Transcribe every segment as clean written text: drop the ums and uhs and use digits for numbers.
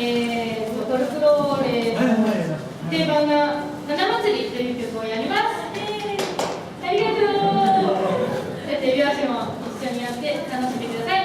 フォルクローレの定番な花祭りという曲をやります。ありがとう。手拍子も一緒にやって楽しんでください。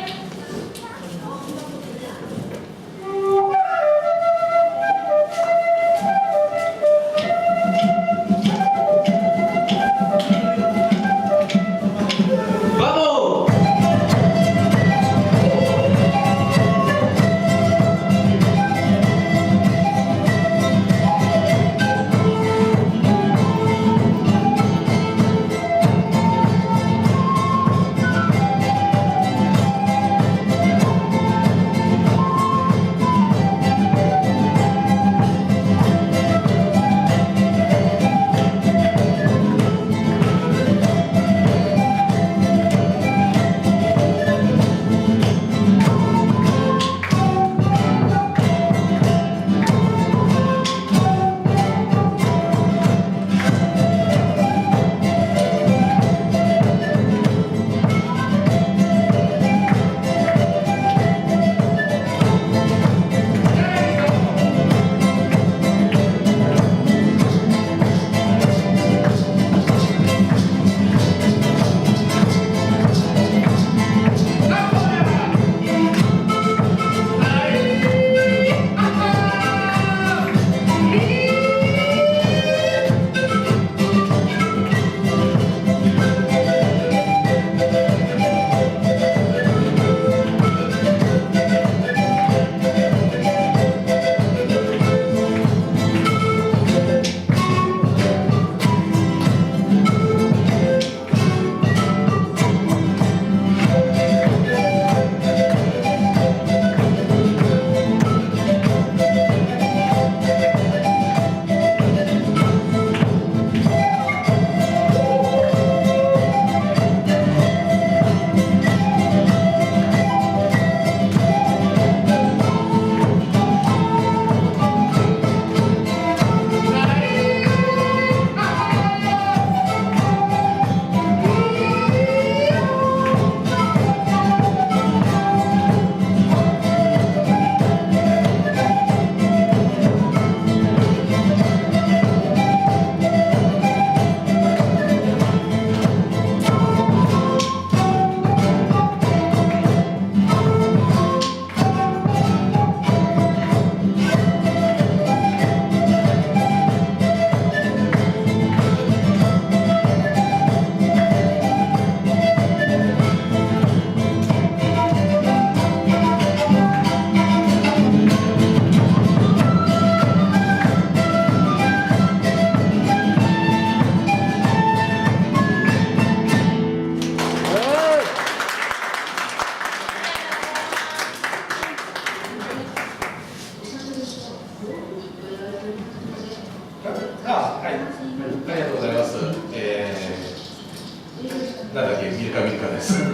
なんだっけ、ミルカです。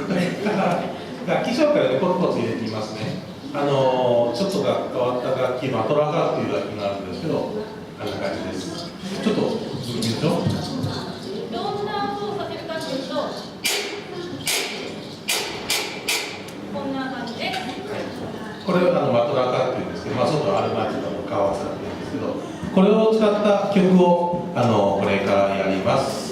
楽器紹介をコツコツ入れていますね。ちょっとが変わった楽器、マトラガーっていう楽器があるんですけど、あんな感じです。ちょっと見ると。どんな音をさせるかというと、こんな感じです。これマトラガーっていうんですけど、外アルマーチの革を使っているんですけど、これを使った曲をこれからやります。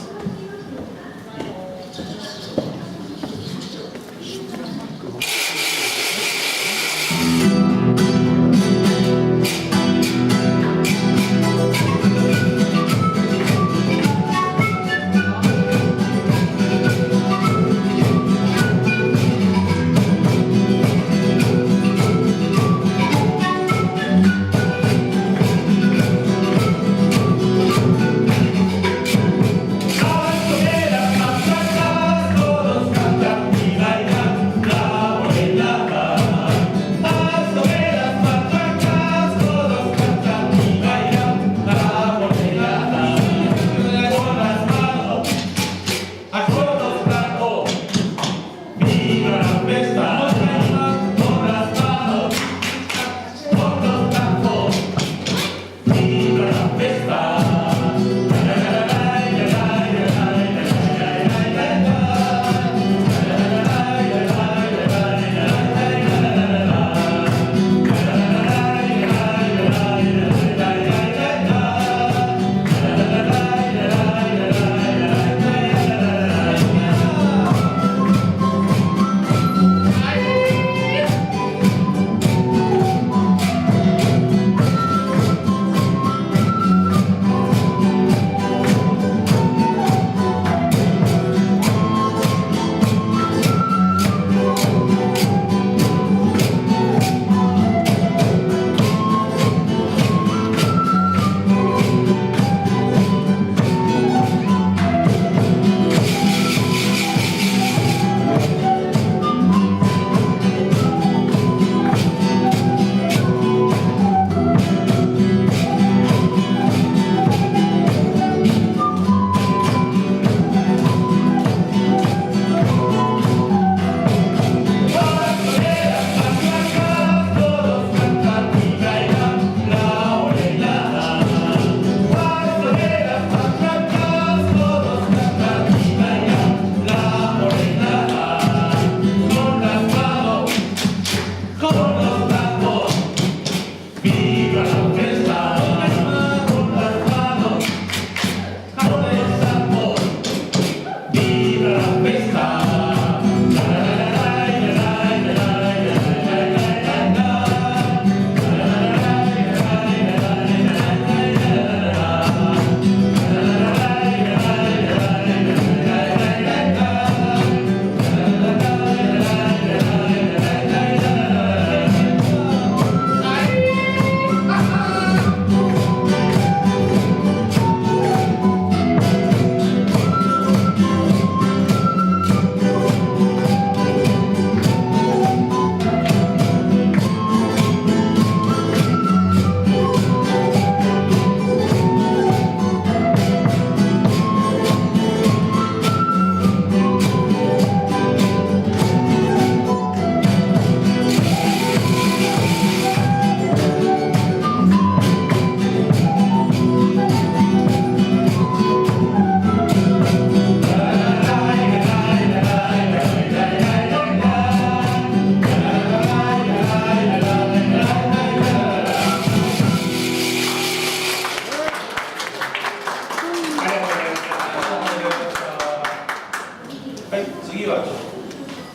ちょっと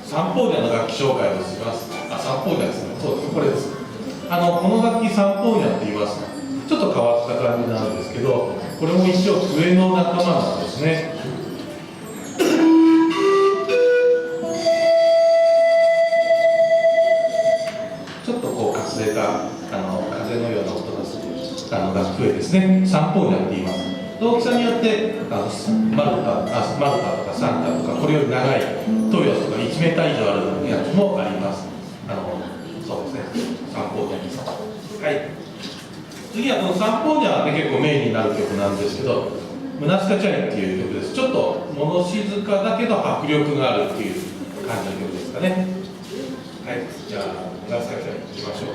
三方ニャの楽器紹介をします。三方ニャですね。そうです、これです。この楽器三方ニャって言います。ちょっと変わった感じなんですけど、これも一応笛の仲間なんですね。ちょっとこうかすれた風のような音がする笛ですね。三方ニャって言います。大きさによってマルタとかサンタとかこれより長いトヨスとか1メーター以上あるやつもあります。そうですね。三方ニャです。はい。次はこの三方ニャはね結構メインになる曲なんですけど、ムナスカチャイっていう曲です。ちょっと物静かだけど迫力があるっていう感じの曲ですかね。はい。じゃあムナスカチャイいきましょう。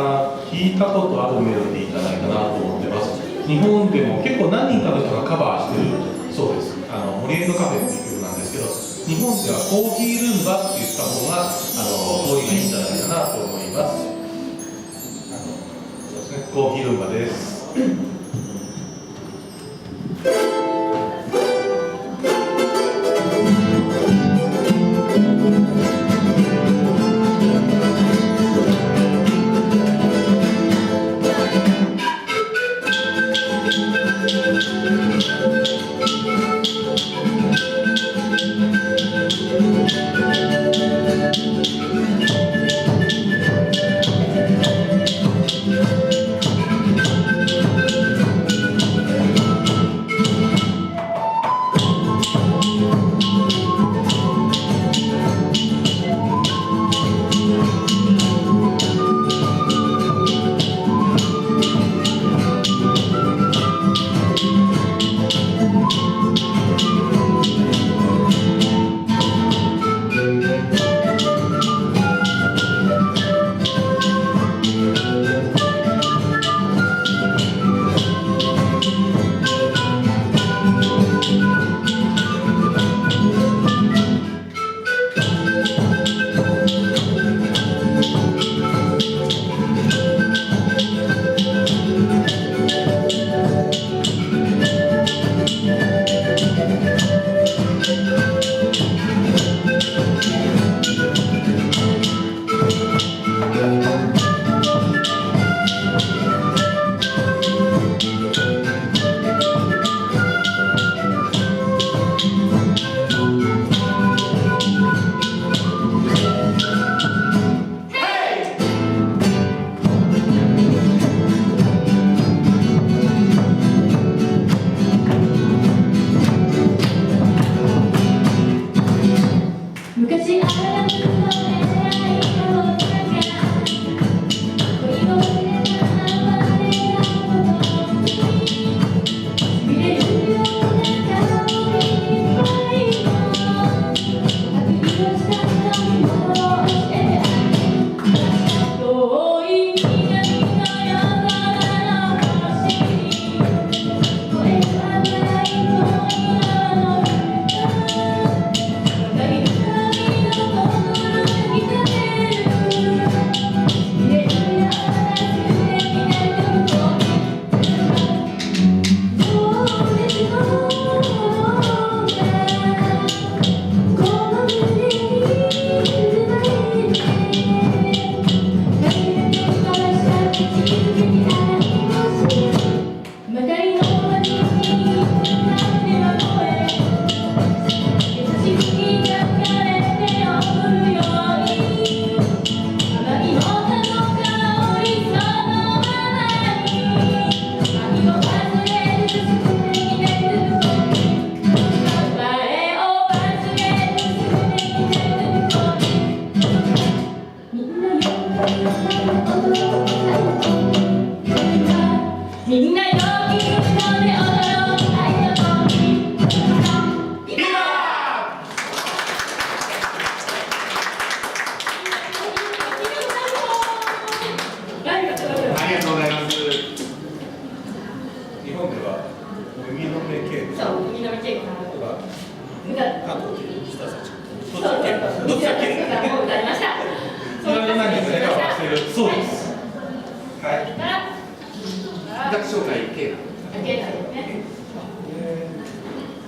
が聴いたことあるメロディーじゃないかなと思ってます。日本でも結構何人かの人がカバーしてるそうです。モリエンドカフェっていう曲なんですけど、日本ではコーヒールンバって言った方が通りがいいんじゃないかなと思います。そうですね、コーヒールンバです。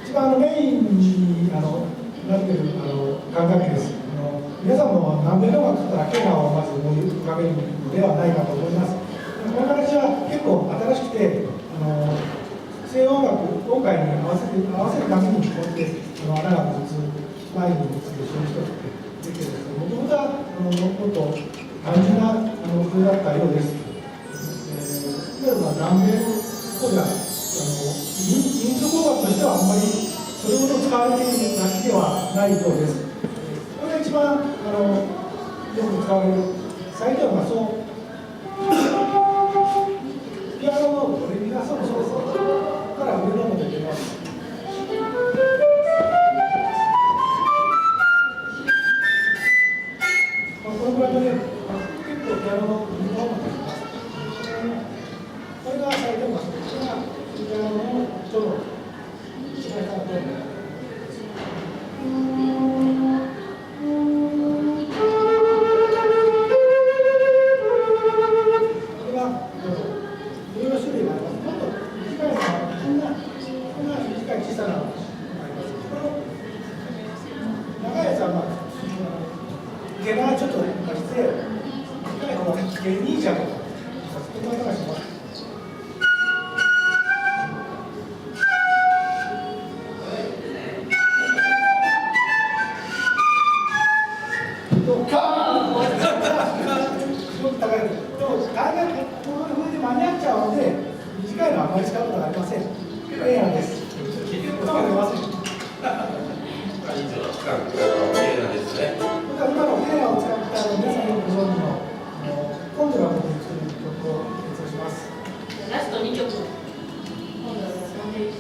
一番メインになっている管楽器です。皆さんも南米の音楽からケガをまず思い浮かべるのではないかと思います。この形は結構新しくて西洋音楽に合わせるためにこうやって穴が2つ前につけて一緒に一つできてるんですけど、もともとはもっと単純な工夫だったようです。例えば南米の方では民族音楽としてはあんまりそれほど使われている楽器ではないようです。これが一番よく使われる最低はそうピアノのドレミファソのソから上の方まで出ます。このぐらいでね、結構ピアノのドレミファソあまり使うことがありません。エアーです。使うことありません。以上の使うエアーですね。今のエアーを使った皆さんよくご存知の今度は僕に作る曲を演奏します。ラスト2曲。今度はその辺。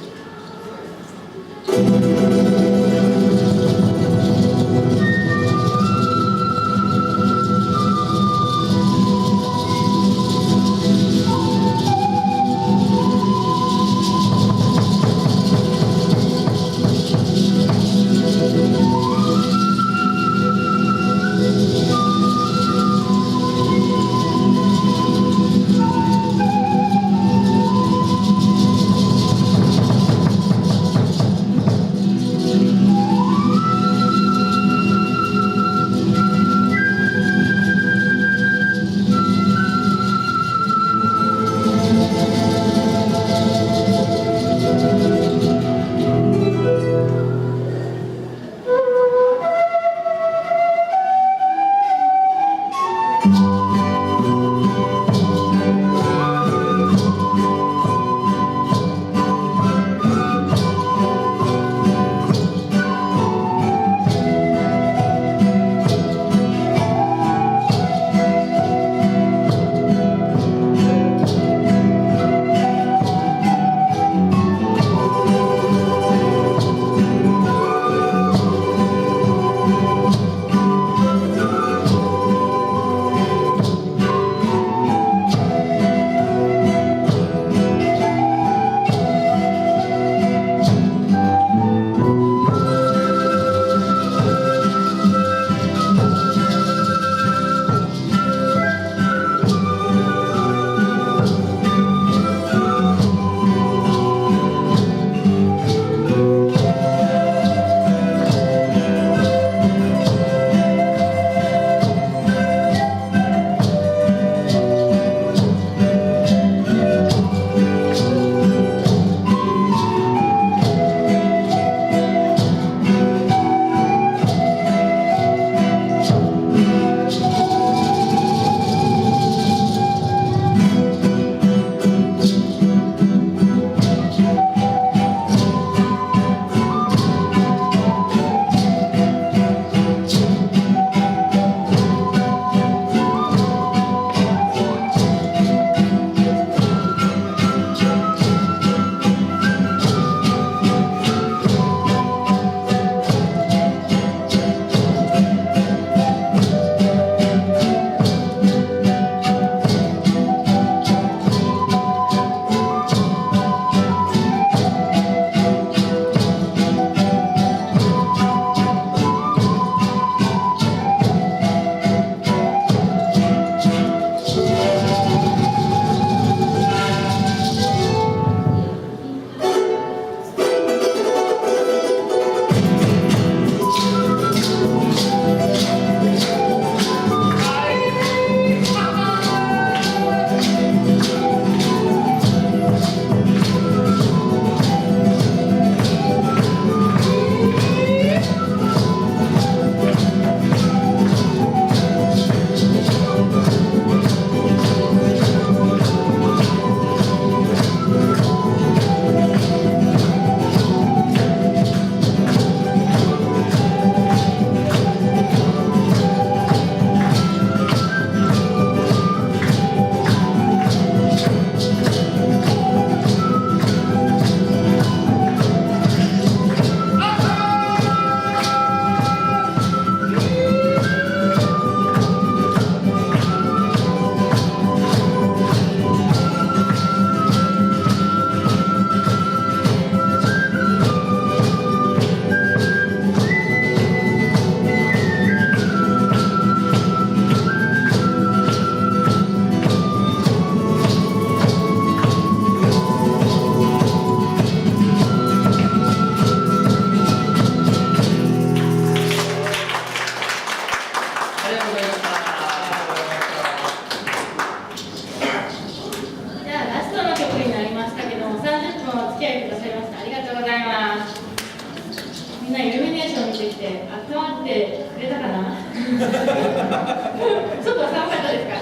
ちょっと寒かったですか？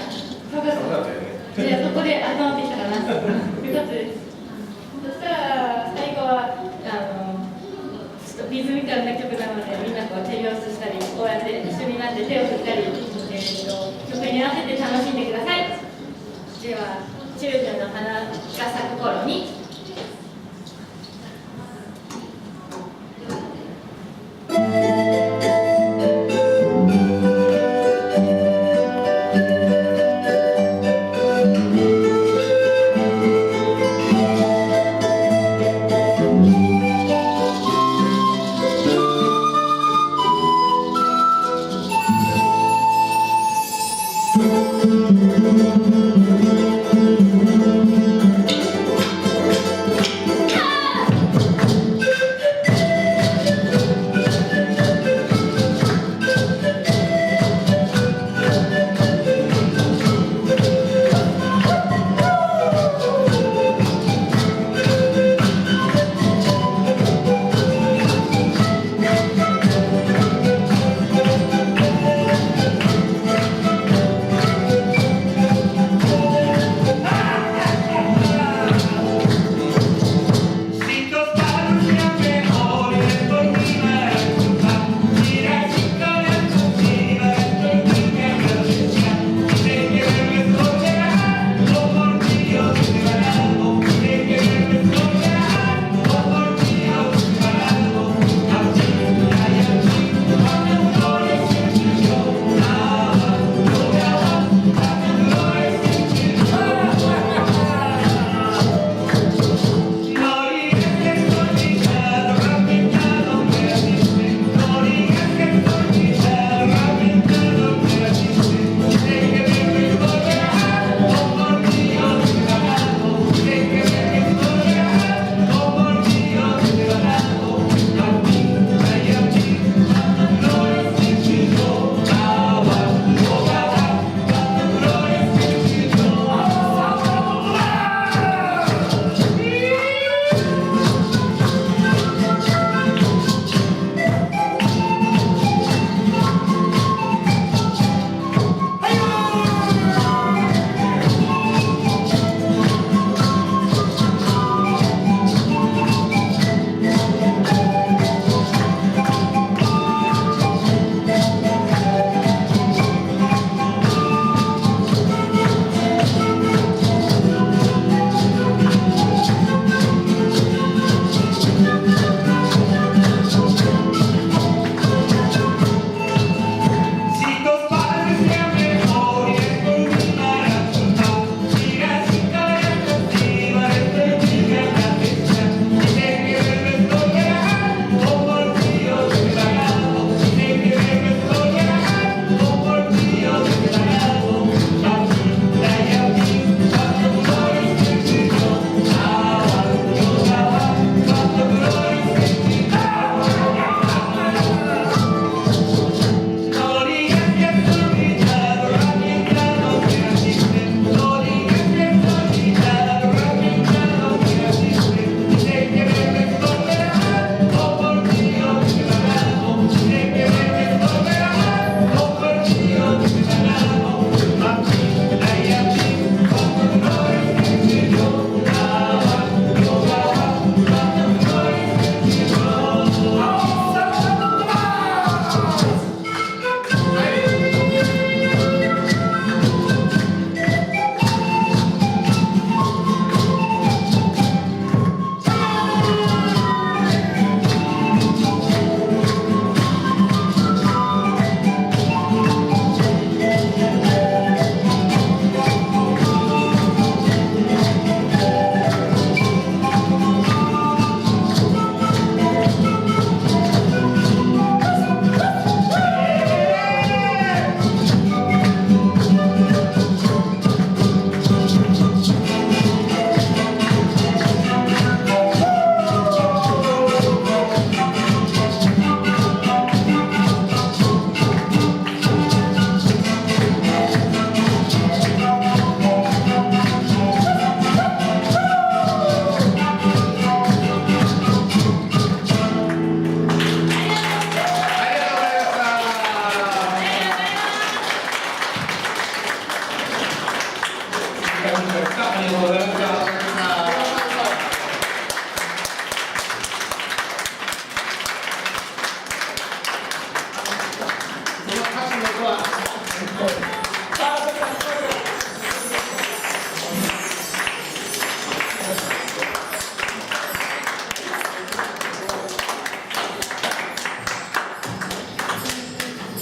寒かった。じゃあそこで温まってきたかな。よかったです。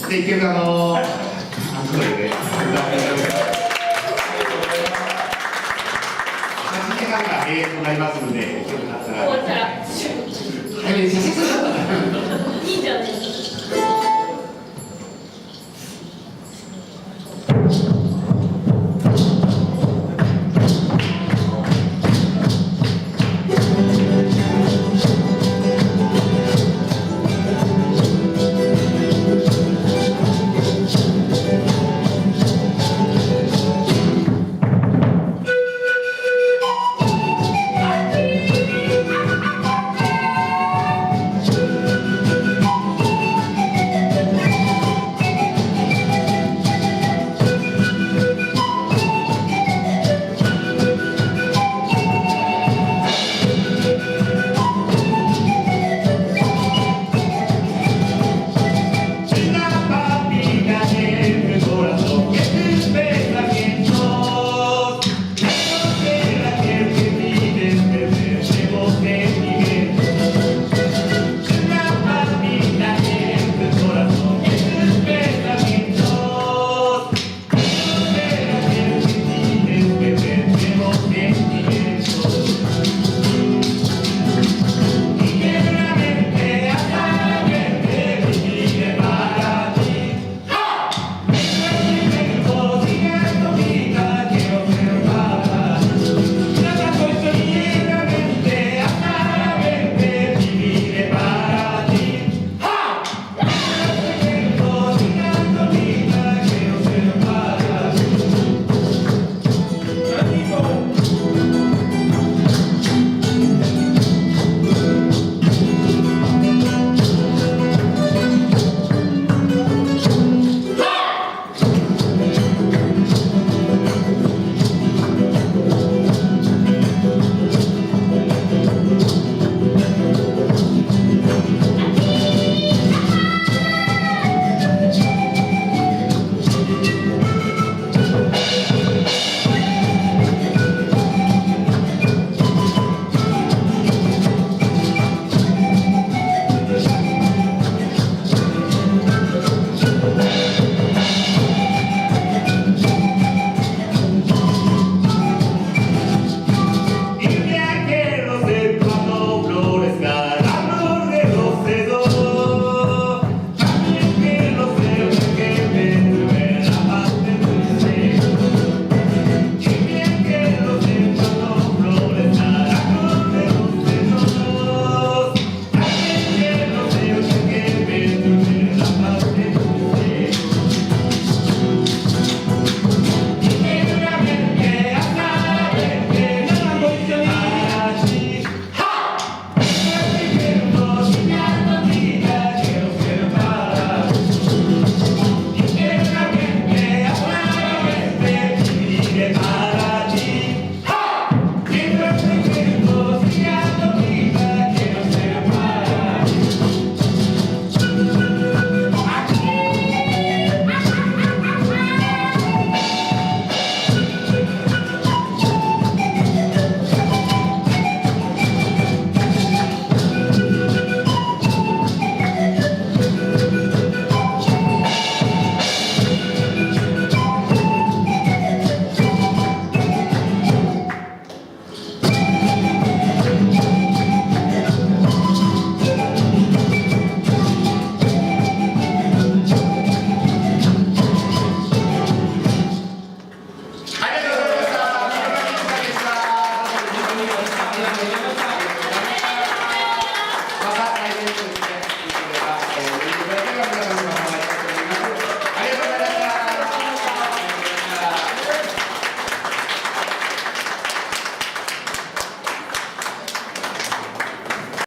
で一曲これで8時間がとなりますので、よかったら。終わったら。早めに写真撮って